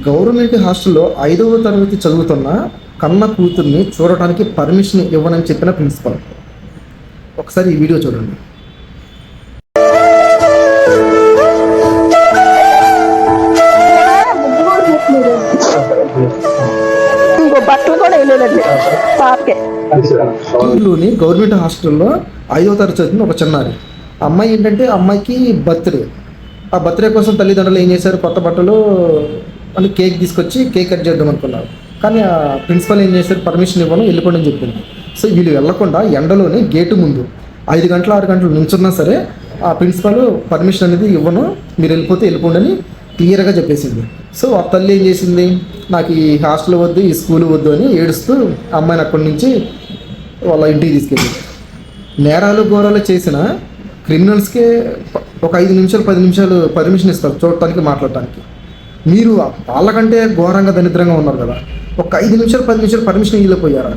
Government హాస్టల్లో 5వ తరగతి చదువుతున్న కన్న కూతుర్ని చూడటానికి పర్మిషన్ ఇవ్వనని చెప్పిన ప్రిన్సిపల్. ఒకసారి ఈ వీడియో చూడండి. బట్టలు కూడా వేయలేదండి పాపకే. చిత్తూరులోని గవర్నమెంట్ హాస్టల్లో 5వ తరగతి చదివిన ఒక చిన్నారి అమ్మాయి ఏంటంటే అమ్మాయికి బర్త్డే. ఆ బర్త్డే కోసం తల్లిదండ్రులు ఏం చేశారు, కొత్త బట్టలు అని కేక్ తీసుకొచ్చి కేక్ కట్ చేద్దాం అనుకున్నారు. కానీ ఆ ప్రిన్సిపల్ ఏం చేశారు, పర్మిషన్ ఇవ్వను వెళ్ళిపోండి అని చెప్పింది. సో వీళ్ళు వెళ్లకుండా ఎండలోనే గేటు ముందు 5 గంటలు 6 గంటలు నుంచున్నా సరే ఆ ప్రిన్సిపల్ పర్మిషన్ అనేది ఇవ్వను, మీరు వెళ్ళిపోతే వెళ్ళిపోండి అని క్లియర్గా చెప్పేసింది. సో ఆ తల్లి ఏం చేసింది, నాకు ఈ హాస్టల్ వద్దు, ఈ స్కూల్ వద్దు అని ఏడుస్తూ అమ్మాయిని అక్కడి నుంచి వాళ్ళ ఇంటికి తీసుకెళ్ళింది. నేరాలు ఘోరాలు చేసిన క్రిమినల్స్కే ఒక 5 నిమిషాలు 10 నిమిషాలు పర్మిషన్ ఇస్తారు చూడటానికి, మాట్లాడటానికి. మీరు వాళ్ళకంటే ఘోరంగా దరిద్రంగా ఉన్నారు కదా, ఒక 5 నిమిషాలు 10 నిమిషాలు పర్మిషన్ ఇవ్వలేకపోయారా?